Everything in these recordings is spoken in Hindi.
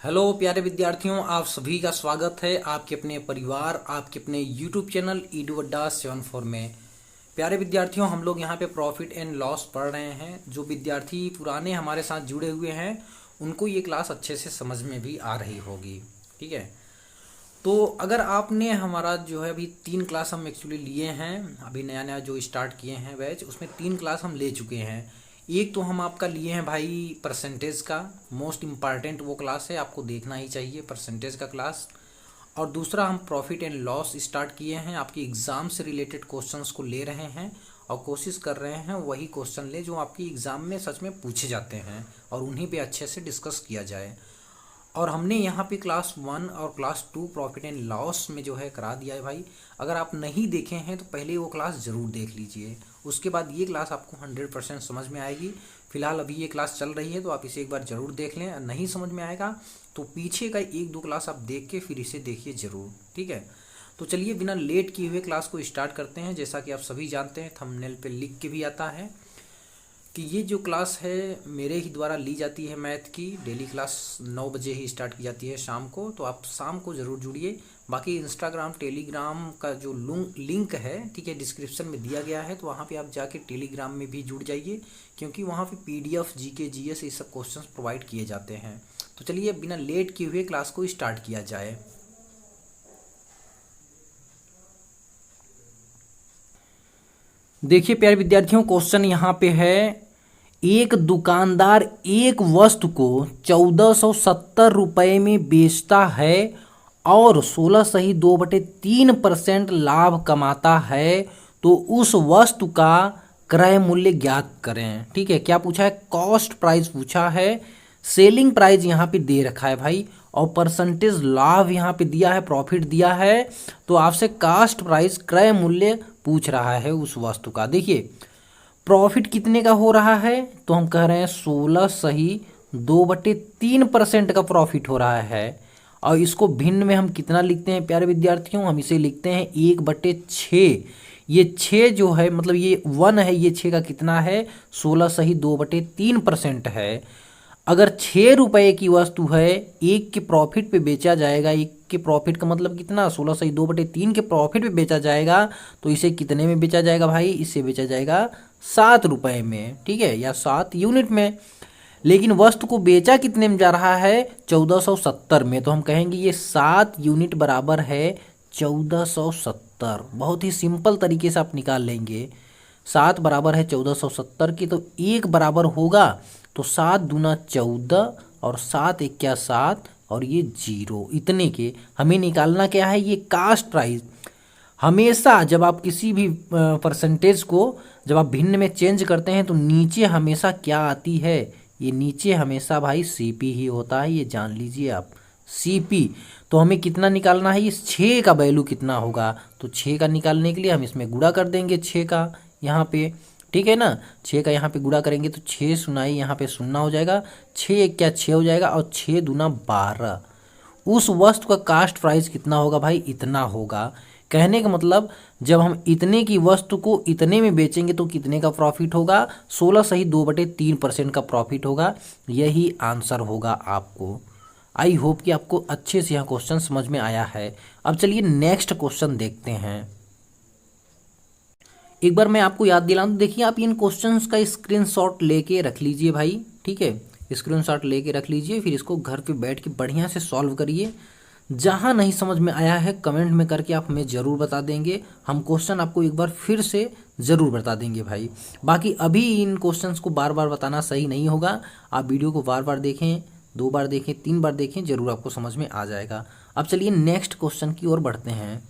हेलो प्यारे विद्यार्थियों, आप सभी का स्वागत है आपके अपने परिवार, आपके अपने यूट्यूब चैनल ईडू अड्डा 74 में। प्यारे विद्यार्थियों, हम लोग यहाँ पे प्रॉफिट एंड लॉस पढ़ रहे हैं। जो विद्यार्थी पुराने हमारे साथ जुड़े हुए हैं उनको ये क्लास अच्छे से समझ में भी आ रही होगी। ठीक है, तो अगर आपने हमारा जो है अभी 3 क्लास हम एक्चुअली लिए हैं, अभी नया नया जो स्टार्ट किए हैं बैच, उसमें 3 क्लास हम ले चुके हैं। एक तो हम आपका लिए हैं भाई परसेंटेज का, मोस्ट इम्पॉर्टेंट वो क्लास है, आपको देखना ही चाहिए परसेंटेज का क्लास। और दूसरा हम प्रॉफिट एंड लॉस स्टार्ट किए हैं, आपके एग्ज़ाम से रिलेटेड क्वेश्चंस को ले रहे हैं और कोशिश कर रहे हैं वही क्वेश्चन ले जो आपकी एग्ज़ाम में सच में पूछे जाते हैं और उन्हीं पे अच्छे से डिस्कस किया जाए। और हमने यहाँ पे क्लास 1 और क्लास 2 प्रॉफिट एंड लॉस में जो है करा दिया है भाई। अगर आप नहीं देखे हैं तो पहले वो क्लास ज़रूर देख लीजिए, उसके बाद ये क्लास आपको 100% समझ में आएगी। फिलहाल अभी ये क्लास चल रही है तो आप इसे एक बार ज़रूर देख लें। नहीं समझ में आएगा तो पीछे का 1-2 क्लास आप देख के फिर इसे देखिए ज़रूर। ठीक है, तो चलिए बिना लेट किए हुए क्लास को स्टार्ट करते हैं। जैसा कि आप सभी जानते हैं, थंबनेल पे लिख के भी आता है कि ये जो क्लास है मेरे ही द्वारा ली जाती है मैथ की। डेली क्लास 9 बजे ही स्टार्ट की जाती है शाम को, तो आप शाम को ज़रूर जुड़िए। बाकी इंस्टाग्राम टेलीग्राम का जो लिंक है, ठीक है, डिस्क्रिप्शन में दिया गया है, तो वहाँ पे आप जाके टेलीग्राम में भी जुड़ जाइए, क्योंकि वहाँ पे पीडीएफ जीके जीएस ये सब क्वेश्चंस प्रोवाइड किए जाते हैं। तो चलिए बिना लेट किए हुए क्लास को स्टार्ट किया जाए। देखिए प्यारे विद्यार्थियों, क्वेश्चन यहाँ पे है, एक दुकानदार एक वस्तु को 1470 रुपये में बेचता है और 16 सही 2/3% लाभ कमाता है, तो उस वस्तु का क्रय मूल्य ज्ञात करें। ठीक है, क्या पूछा है? कॉस्ट प्राइस पूछा है, सेलिंग प्राइस यहाँ पे दे रखा है भाई, और परसेंटेज लाभ यहाँ पे दिया है, प्रॉफिट दिया है। तो आपसे कास्ट प्राइस क्रय मूल्य पूछ रहा है उस वस्तु का। देखिए प्रॉफिट कितने का हो रहा है, तो हम कह रहे हैं 16 सही 2/3% का प्रॉफिट हो रहा है। और इसको भिन्न में हम कितना लिखते हैं प्यारे विद्यार्थियों? हम इसे लिखते हैं 1/6। ये 6 जो है, मतलब ये 1 है, ये 6 का कितना है? 16 सही 2/3% है। अगर 6 रुपये की वस्तु है, एक के प्रॉफिट पे बेचा जाएगा, एक के प्रॉफिट का मतलब कितना? 16 सही 2/3 के प्रॉफिट पे बेचा जाएगा, तो इसे कितने में बेचा जाएगा भाई? इसे बेचा जाएगा 7 रुपये में, ठीक है, या 7 यूनिट में। लेकिन वस्तु को बेचा कितने में जा रहा है? 1470 में। तो हम कहेंगे ये 7 यूनिट बराबर है 1470। बहुत ही सिंपल तरीके से आप निकाल लेंगे। 7 बराबर है 1470 की, तो 1 बराबर होगा तो 7 दूना 14 और 7 एक क्या 7 और ये 0। इतने के हमें निकालना क्या है? ये कास्ट प्राइस। हमेशा जब आप किसी भी परसेंटेज को जब आप भिन्न में चेंज करते हैं तो नीचे हमेशा क्या आती है? ये नीचे हमेशा भाई सीपी ही होता है, ये जान लीजिए आप, सीपी। तो हमें कितना निकालना है? इस 6 का वैल्यू कितना होगा? तो 6 का निकालने के लिए हम इसमें गुणा कर देंगे 6 का यहाँ पे, ठीक है ना। 6 का यहाँ पे गुणा करेंगे तो 6 सुनाई यहाँ पे शून्य हो जाएगा, 6 एक क्या 6 हो जाएगा, और 6 दूना 12। उस वस्तु का कास्ट प्राइस कितना होगा भाई? इतना होगा। कहने का मतलब जब हम इतने की वस्तु को इतने में बेचेंगे तो कितने का प्रॉफिट होगा? 16 सही 2/3% का प्रॉफिट होगा। यही आंसर होगा आपको। आई होप कि आपको अच्छे से यह क्वेश्चन समझ में आया है। अब चलिए नेक्स्ट क्वेश्चन देखते हैं। एक बार मैं आपको याद दिलाऊं तो देखिए, आप इन क्वेश्चंस का स्क्रीनशॉट लेके रख लीजिए भाई, ठीक है, स्क्रीनशॉट लेके रख लीजिए, फिर इसको घर पे बैठ के बढ़िया से सॉल्व करिए। जहाँ नहीं समझ में आया है कमेंट में करके आप हमें ज़रूर बता देंगे, हम क्वेश्चन आपको एक बार फिर से ज़रूर बता देंगे भाई। बाकी अभी इन क्वेश्चंस को बार बार बताना सही नहीं होगा, आप वीडियो को बार बार देखें, 2 बार देखें, 3 बार देखें, ज़रूर आपको समझ में आ जाएगा। अब चलिए नेक्स्ट क्वेश्चन की ओर बढ़ते हैं।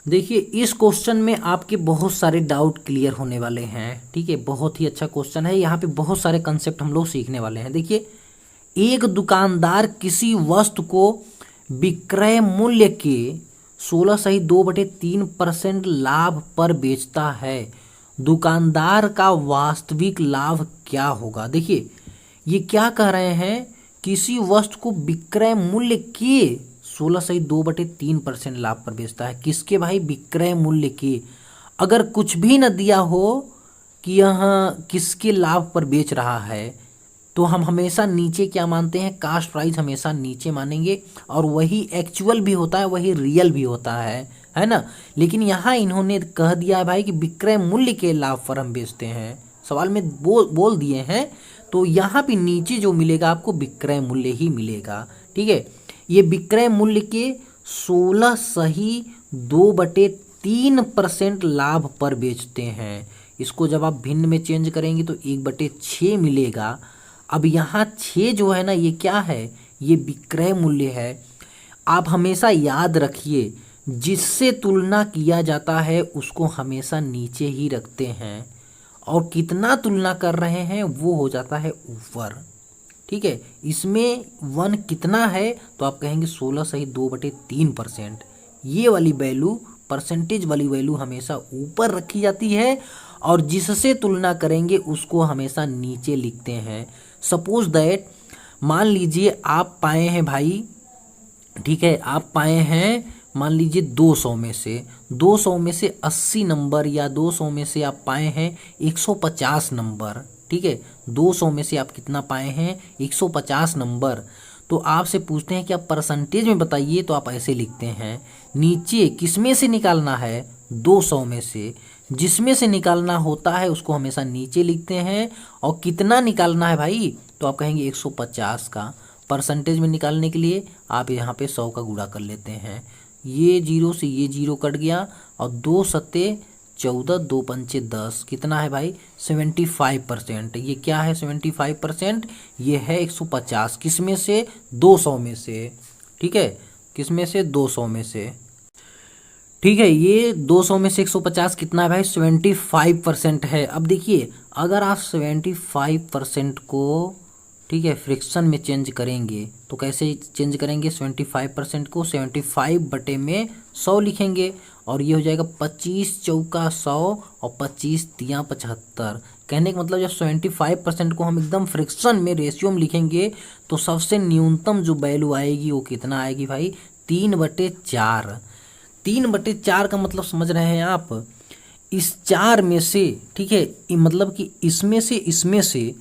देखिए इस क्वेश्चन में आपके बहुत सारे डाउट क्लियर होने वाले हैं, ठीक है, बहुत ही अच्छा क्वेश्चन है। यहाँ पे बहुत सारे कंसेप्ट हम लोग सीखने वाले हैं। देखिए, एक दुकानदार किसी वस्तु को विक्रय मूल्य के 16 सही 2/3% लाभ पर बेचता है, दुकानदार का वास्तविक लाभ क्या होगा? देखिए ये क्या कह रहे हैं, किसी वस्तु को विक्रय मूल्य के 16 सही 2/3% लाभ पर बेचता है। किसके भाई? विक्रय मूल्य के। अगर कुछ भी न दिया हो कि यहाँ किसके लाभ पर बेच रहा है, तो हम हमेशा नीचे क्या मानते हैं, कास्ट प्राइस हमेशा नीचे मानेंगे, और वही एक्चुअल भी होता है, वही रियल भी होता है ना। लेकिन यहाँ इन्होंने कह दिया है भाई कि विक्रय मूल्य के लाभ पर हम बेचते हैं, सवाल में बोल दिए हैं, तो यहाँ पे नीचे जो मिलेगा आपको विक्रय मूल्य ही मिलेगा। ठीक है, ये विक्रय मूल्य के 16 सही 2/3% लाभ पर बेचते हैं। इसको जब आप भिन्न में चेंज करेंगे तो 1/6 मिलेगा। अब यहाँ 6 जो है ना, ये क्या है, ये विक्रय मूल्य है। आप हमेशा याद रखिए, जिससे तुलना किया जाता है उसको हमेशा नीचे ही रखते हैं, और कितना तुलना कर रहे हैं वो हो जाता है ऊपर। ठीक है, इसमें 1 कितना है, तो आप कहेंगे 16 सही 2/3%। ये वाली वैल्यू, परसेंटेज वाली वैल्यू हमेशा ऊपर रखी जाती है, और जिससे तुलना करेंगे उसको हमेशा नीचे लिखते हैं। सपोज दैट, मान लीजिए आप पाए हैं भाई, ठीक है, आप पाए हैं मान लीजिए 200 में से 80 नंबर, या 200 में से आप पाए हैं 150 नंबर। ठीक है, 200 में से आप कितना पाए हैं, 150 नंबर। तो आपसे पूछते हैं कि आप परसेंटेज में बताइए, तो आप ऐसे लिखते हैं, नीचे किस में से निकालना है, 200 में से, जिसमें से निकालना होता है उसको हमेशा नीचे लिखते हैं, और कितना निकालना है भाई, तो आप कहेंगे 150 का। परसेंटेज में निकालने के लिए आप यहाँ पे 100 का गुणा कर लेते हैं, ये 0 से ये 0 कट गया, और 2 सत्ते 14, 2 पंचे 10, कितना है भाई, 75%। ये क्या है 75%, ये है 150, किस में से, 200 में से। ठीक है, किस में से, 200 में से। ठीक है, ये 200 में से 150 कितना है भाई, 75% है। अब देखिए, अगर आप 75% को, ठीक है, फ्रैक्शन में चेंज करेंगे तो कैसे चेंज करेंगे, 75% को 75/100 लिखेंगे, और ये हो जाएगा 25 चौका 100, और 25 तियाँ 75। कहने का मतलब जब 75% को हम एकदम फ्रैक्शन में, रेशियो में लिखेंगे, तो सबसे न्यूनतम जो वैल्यू आएगी वो कितना आएगी भाई, 3/4। 3/4 का मतलब समझ रहे हैं आप, इस 4 में से, ठीक है, मतलब कि इसमें से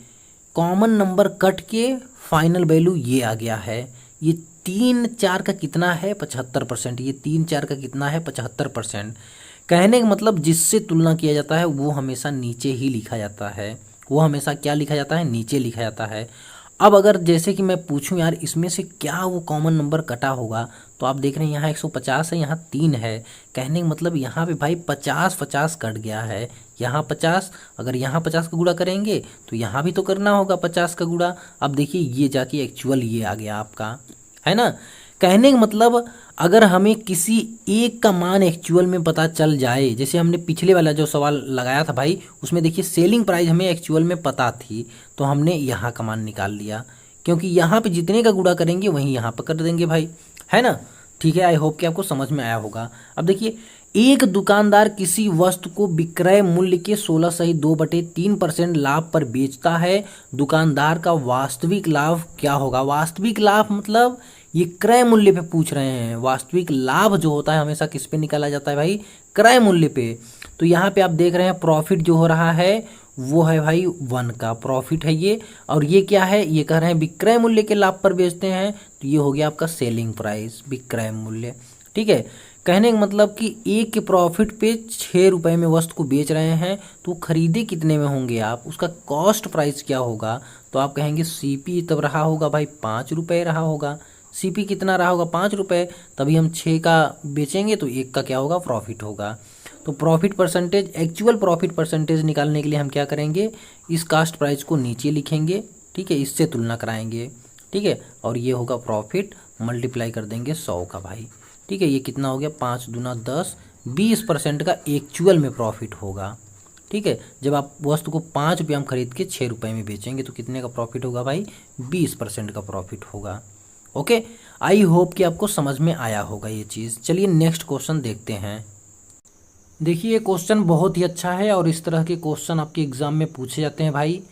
कॉमन नंबर कट के फाइनल वैल्यू ये आ गया है। ये 3 4 का कितना है, 75%। ये 3 4 का कितना है, 75%। कहने का मतलब जिससे तुलना किया जाता है वो हमेशा नीचे ही लिखा जाता है, वो हमेशा क्या लिखा जाता है, नीचे लिखा जाता है। अब अगर जैसे कि मैं पूछूं यार इसमें से क्या वो कॉमन नंबर कटा होगा, तो आप देख रहे हैं यहाँ 150 है, यहाँ 3 है। कहने का मतलब यहाँ पे भाई 50 कट गया है, यहाँ 50, अगर यहाँ 50 का गुणा करेंगे तो यहाँ भी तो करना होगा 50 का गुणा। अब देखिए ये जाके एक्चुअल ये आ गया आपका, है ना। कहने का मतलब अगर हमें किसी एक का मान एक्चुअल में पता चल जाए, जैसे हमने पिछले वाला जो सवाल लगाया था भाई, उसमें देखिए सेलिंग प्राइस हमें एक्चुअल में पता थी, तो हमने यहाँ का मान निकाल लिया, क्योंकि यहाँ पे जितने का गुणा करेंगे वहीं यहाँ पर कर देंगे भाई, है ना। ठीक है, आई होप कि आपको समझ में आया होगा। अब देखिए, एक दुकानदार किसी वस्तु को विक्रय मूल्य के 16 सही 2/3% लाभ पर बेचता है, दुकानदार का वास्तविक लाभ क्या होगा। वास्तविक लाभ मतलब ये क्रय मूल्य पे पूछ रहे हैं, वास्तविक लाभ जो होता है हमेशा किस पे निकाला जाता है भाई, क्रय मूल्य पे। तो यहाँ पे आप देख रहे हैं प्रॉफिट जो हो रहा है वो है भाई 1 का प्रॉफिट है ये, और ये क्या है, ये कह रहे हैं विक्रय मूल्य के लाभ पर बेचते हैं, तो ये हो गया आपका सेलिंग प्राइस, विक्रय मूल्य। ठीक है, कहने का मतलब कि एक के प्रॉफिट पे 6 रुपये में वस्तु को बेच रहे हैं, तो खरीदे कितने में होंगे आप, उसका कॉस्ट प्राइस क्या होगा, तो आप कहेंगे सीपी तब रहा होगा भाई 5 रुपये रहा होगा। सीपी कितना रहा होगा, 5 रुपये, तभी हम 6 का बेचेंगे तो 1 का क्या होगा, प्रॉफिट होगा। तो profit percentage, actual profit percentage निकालने के लिए हम क्या करेंगे, इस कास्ट प्राइस को नीचे लिखेंगे, ठीक है, इससे तुलना कराएंगे, ठीक है, और ये होगा प्रॉफिट, मल्टीप्लाई कर देंगे 100 का भाई। ठीक है, ये कितना हो गया, 5 दूना 10, 20% का एक्चुअल में प्रॉफिट होगा। ठीक है, जब आप वस्तु को 5 रुपये हम खरीद के 6 रुपये में बेचेंगे तो कितने का प्रॉफिट होगा भाई, 20% का प्रॉफिट होगा। ओके, आई होप कि आपको समझ में आया होगा ये चीज़। चलिए नेक्स्ट क्वेश्चन देखते हैं। देखिए, ये क्वेश्चन बहुत ही अच्छा है और इस तरह के क्वेश्चन आपके एग्जाम में पूछे जाते हैं भाई।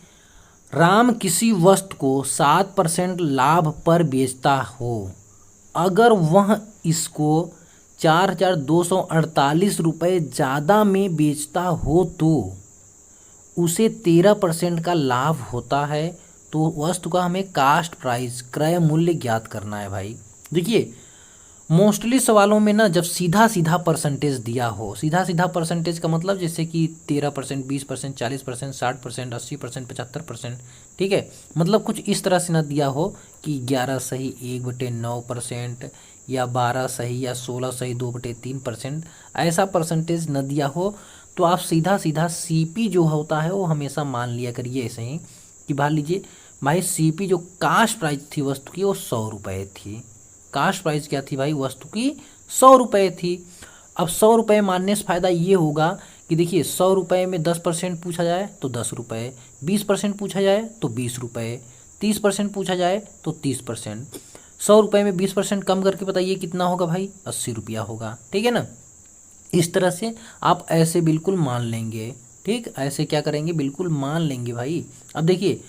राम किसी वस्तु को 7% लाभ पर बेचता हो, अगर वह इसको 4,248 रुपये ज़्यादा में बेचता हो तो उसे 13% का लाभ होता है, तो वस्तु का हमें कास्ट प्राइस क्रय मूल्य ज्ञात करना है भाई। देखिए मोस्टली सवालों में ना जब सीधा सीधा परसेंटेज दिया हो, सीधा सीधा परसेंटेज का मतलब जैसे कि 13%, 20%, 40%, 60%, 80%, 75%, ठीक है, मतलब कुछ इस तरह से ना दिया हो कि 11 सही 1/9% या 12 सही या 16 सही 2/3%, ऐसा परसेंटेज न दिया हो तो आप सीधा सीधा सीपी जो होता है वो हमेशा मान लिया करिए ऐसे ही कि मान लीजिए भाई सीपी जो कास्ट प्राइस थी वस्तु की वो 100 रुपये थी। कास्ट प्राइस क्या थी भाई? वस्तु की 100 रुपये थी। अब 100 रुपये मानने से फ़ायदा ये होगा कि देखिए 100 रुपये में 10% पूछा जाए तो 10 रुपये, 20% पूछा जाए तो 20 रुपये, 30% पूछा जाए तो 30%। 100 रुपये में 20% कम करके बताइए कितना होगा भाई? 80 रुपया होगा, ठीक है ना। इस तरह से आप ऐसे बिल्कुल मान लेंगे, ठीक, ऐसे क्या करेंगे, बिल्कुल मान लेंगे भाई। अब देखिए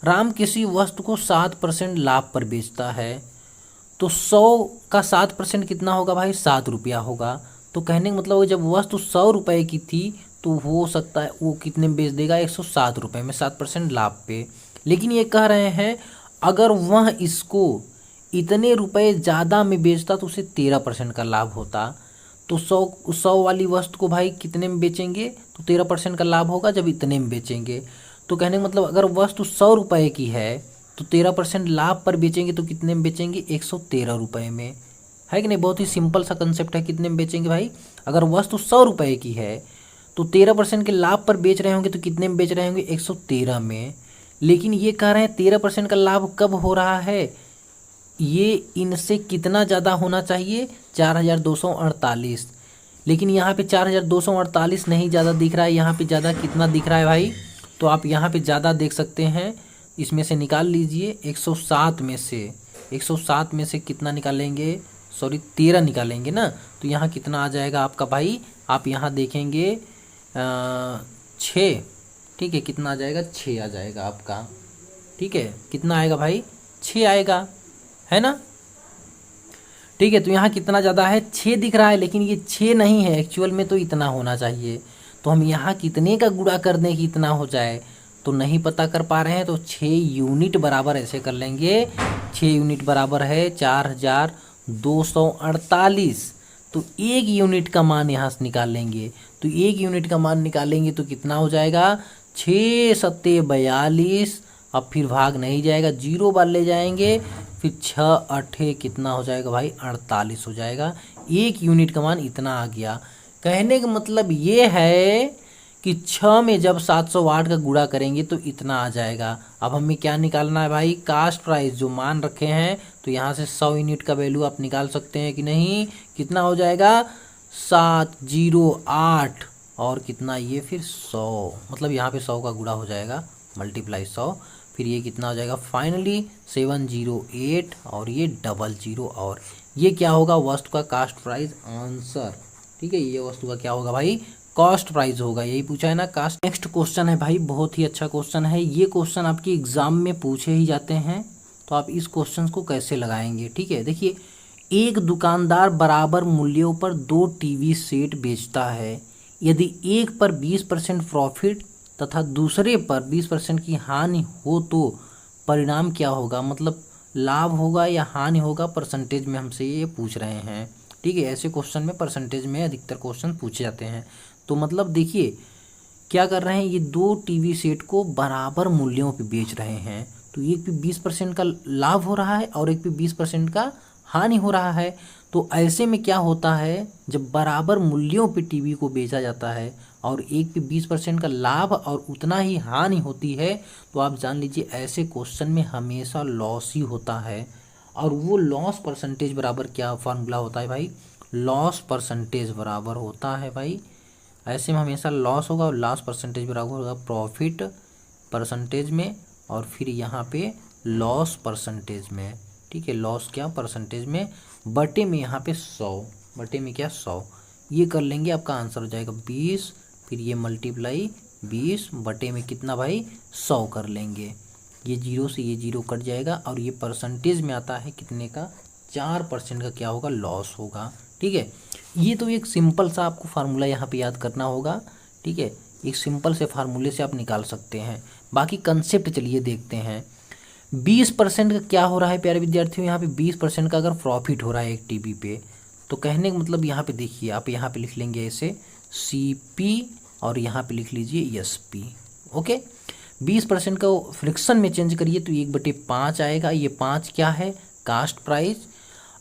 राम किसी वस्तु को 7% लाभ पर बेचता है तो 100 का 7% कितना होगा भाई? 7 रुपया होगा। तो कहने का मतलब जब वस्तु 100 रुपये की थी तो हो सकता है वो कितने में बेच देगा? 107 रुपये में, 7% लाभ पे। लेकिन ये कह रहे हैं अगर वह इसको इतने रुपए ज़्यादा में बेचता तो उसे 13% का लाभ होता। तो 100 वाली वस्तु को भाई कितने में बेचेंगे तो 13% का लाभ होगा जब इतने में बेचेंगे। तो कहने का मतलब अगर वस्तु 100 रुपये की है तो 13% लाभ पर बेचेंगे तो कितने में बेचेंगे? 113 रुपये में, है कि नहीं। बहुत ही सिंपल सा कंसेप्ट है। कितने में बेचेंगे भाई? अगर वस्तु 100 रुपये की है तो 13% के लाभ पर बेच रहे होंगे तो कितने में बेच रहे होंगे? 113 में। लेकिन ये कह रहे हैं 13% का लाभ कब हो रहा है? ये इनसे कितना ज़्यादा होना चाहिए? 4248। लेकिन यहाँ पे 4248 नहीं ज़्यादा दिख रहा है, यहाँ पे ज़्यादा कितना दिख रहा है भाई? तो आप यहाँ पे ज़्यादा देख सकते हैं, इसमें से निकाल लीजिए 107 में से, 107 में से कितना निकालेंगे? सॉरी 13 निकालेंगे ना, तो यहाँ कितना आ जाएगा आपका भाई? आप यहाँ देखेंगे 6, ठीक है, कितना आ जाएगा? 6 आ जाएगा आपका, ठीक है, कितना आएगा भाई? 6 आएगा, है ना, ठीक है। तो यहाँ कितना ज़्यादा है? 6 दिख रहा है, लेकिन ये 6 नहीं है एक्चुअल में, तो इतना होना चाहिए। तो हम यहाँ कितने का गुणा कर दें कि इतना हो जाए, तो नहीं पता कर पा रहे हैं, तो 6 यूनिट बराबर ऐसे कर लेंगे। 6 यूनिट बराबर है 4248। तो 1 यूनिट का मान यहाँ से निकाल लेंगे। तो 1 यूनिट का मान निकालेंगे तो कितना हो जाएगा? 6 सत्ते 42। अब फिर भाग नहीं जाएगा, 0 बार ले जाएंगे, फिर 6 8 कितना हो जाएगा भाई? 48 हो जाएगा। 1 यूनिट का मान इतना आ गया। कहने का मतलब ये है कि 6 में जब 708 का गुणा करेंगे तो इतना आ जाएगा। अब हमें क्या निकालना है भाई? कास्ट प्राइस जो मान रखे हैं, तो यहाँ से 100 यूनिट का वैल्यू आप निकाल सकते हैं कि नहीं? कितना हो जाएगा? 708 और कितना ये फिर 100, मतलब यहाँ पे 100 का गुणा हो जाएगा, मल्टीप्लाई 100, फिर ये कितना हो जाएगा? फाइनली 708 और ये 00, और ये क्या होगा? वस्तु का कास्ट प्राइस आंसर, ठीक है। ये वस्तु का क्या होगा भाई? कॉस्ट प्राइस होगा। यही पूछा है ना कास्ट। नेक्स्ट क्वेश्चन है भाई, बहुत ही अच्छा क्वेश्चन है। ये क्वेश्चन आपके एग्जाम में पूछे ही जाते हैं, तो आप इस क्वेश्चन को कैसे लगाएंगे, ठीक है। देखिए एक दुकानदार बराबर मूल्यों पर 2 टीवी सेट बेचता है। यदि एक पर 20% प्रॉफिट तथा दूसरे पर 20% की हानि हो तो परिणाम क्या होगा? मतलब लाभ होगा या हानि होगा? परसेंटेज में हमसे ये पूछ रहे हैं, ठीक है। ऐसे क्वेश्चन में परसेंटेज में अधिकतर क्वेश्चन पूछे जाते हैं। तो मतलब देखिए क्या कर रहे हैं, ये 2 टीवी सेट को बराबर मूल्यों पे बेच रहे हैं। तो एक पे 20% का लाभ हो रहा है और एक पे 20% का हानि हो रहा है। तो ऐसे में क्या होता है, जब बराबर मूल्यों पे टीवी को बेचा जाता है और एक पे 20% का लाभ और उतना ही हानि होती है, तो आप जान लीजिए ऐसे क्वेश्चन में हमेशा लॉस ही होता है। और वो लॉस परसेंटेज बराबर क्या फार्मूला होता है भाई? लॉस परसेंटेज बराबर होता है भाई, ऐसे में हमेशा लॉस होगा और लॉस परसेंटेज बराबर होगा प्रॉफिट परसेंटेज में और फिर यहाँ पे लॉस परसेंटेज में, ठीक है। लॉस क्या? परसेंटेज में, बटे में यहाँ पे 100, बटे में क्या? 100। ये कर लेंगे, आपका आंसर हो जाएगा 20, फिर ये मल्टीप्लाई 20 बटे में कितना भाई? 100 कर लेंगे। ये 0 से ये 0 कट जाएगा और ये परसेंटेज में आता है कितने का? 4% का क्या होगा? लॉस होगा, ठीक है। ये तो एक सिंपल सा आपको फार्मूला यहाँ पे याद करना होगा, ठीक है। एक सिंपल से फार्मूले से आप निकाल सकते हैं। बाकी कंसेप्ट चलिए देखते हैं। 20% का क्या हो रहा है प्यारे विद्यार्थियों, यहाँ पे 20% का अगर प्रॉफिट हो रहा है एक टीवी पे, तो कहने का मतलब यहाँ पे देखिए, आप यहाँ पे लिख लेंगे ऐसे CP और यहाँ पे लिख लीजिए SP। ओके, 20% का फ्रिक्शन में चेंज करिए तो 1/5 आएगा। ये 5 क्या है, कास्ट प्राइस।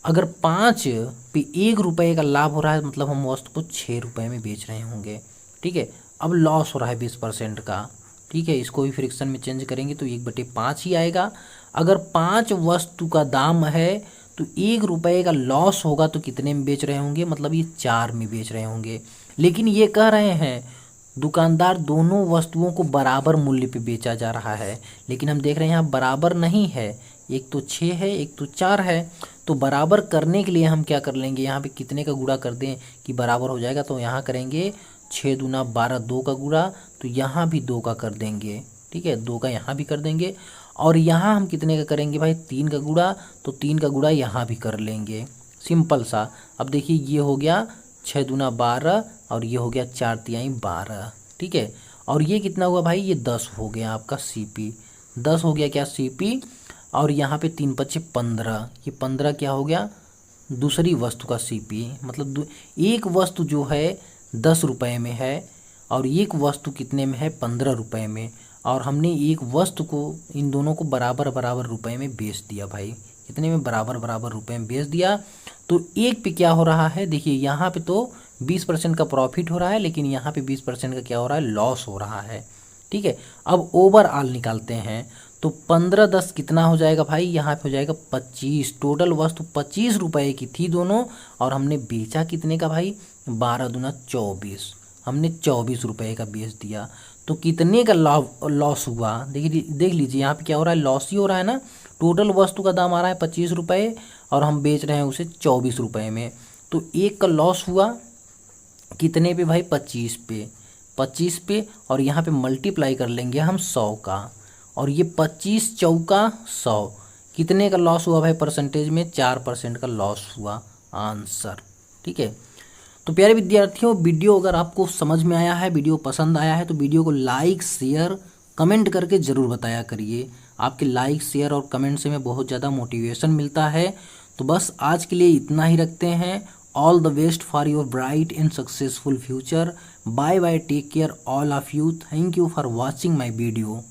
अगर 5 पे 1 रुपये का लाभ हो रहा है, मतलब हम वस्तु को 6 रुपये में बेच रहे होंगे। ठीक है, अब लॉस हो रहा है 20% का। ठीक है, इसको भी फ्रिक्शन में चेंज करेंगे तो 1/5 ही आएगा। अगर 5 वस्तु का दाम है तो 1 रुपये का लॉस होगा तो कितने में बेच रहे होंगे, मतलब ये 4 में बेच रहे होंगे। लेकिन ये कह रहे हैं दुकानदार दोनों वस्तुओं को बराबर मूल्य पे बेचा जा रहा है, लेकिन हम देख रहे हैं यहाँ बराबर नहीं है, एक तो 6 है एक तो 4 है। तो बराबर करने के लिए हम क्या कर लेंगे, यहाँ पे कितने का गुणा कर दें कि बराबर हो जाएगा, तो यहाँ करेंगे 6 दूना 12, 2 का गुणा, तो यहाँ भी 2 का कर देंगे। ठीक है, 2 का यहाँ भी कर देंगे। और यहाँ हम कितने का करेंगे भाई, 3 का गुणा, तो 3 का गुणा यहाँ भी कर लेंगे, सिंपल सा। अब देखिए ये हो गया 6 दूना 12 और ये हो गया 4 तिहाई 12। ठीक है, और ये कितना हुआ भाई, ये 10 हो गया आपका CP, 10 हो गया क्या CP। और यहाँ पे 3 पच्चे 15, ये 15 क्या हो गया, दूसरी वस्तु का CP। मतलब एक वस्तु जो है 10 रुपये में है और एक वस्तु कितने में है, 15 रुपये में। और हमने एक वस्तु को, इन दोनों को बराबर बराबर रुपए में बेच दिया भाई, कितने में, बराबर बराबर रुपए में बेच दिया। तो एक पे क्या हो रहा है, देखिए यहाँ पे तो 20% का प्रॉफिट हो रहा है, लेकिन यहाँ पे 20% का क्या हो रहा है, लॉस हो रहा है। ठीक है, अब ओवरऑल निकालते हैं तो 15 10 कितना हो जाएगा भाई, यहाँ पे हो जाएगा 25। टोटल वस्तु 25 रुपये की थी दोनों, और हमने बेचा कितने का भाई, 12 दूना 24, हमने 24 रुपये का बेच दिया। तो कितने का लॉस हुआ, देखिए देख लीजिए यहाँ पे क्या हो रहा है, लॉस ही हो रहा है ना। टोटल वस्तु का दाम आ रहा है 25 रुपये और हम बेच रहे हैं उसे 24 रुपये में, तो एक का लॉस हुआ कितने पे भाई, 25 पे, 25 पे। और यहाँ पे मल्टीप्लाई कर लेंगे हम 100 का, और ये 25 चौका 100, कितने का लॉस हुआ भाई, परसेंटेज में 4% का लॉस हुआ आंसर। ठीक है, तो प्यारे विद्यार्थियों, वीडियो अगर आपको समझ में आया है, वीडियो पसंद आया है, तो वीडियो को लाइक शेयर कमेंट करके ज़रूर बताया करिए। आपके लाइक शेयर और कमेंट से हमें बहुत ज़्यादा मोटिवेशन मिलता है। तो बस आज के लिए इतना ही रखते हैं। All the best for your bright and successful future. Bye bye, take care all of you. Thank you for watching my video.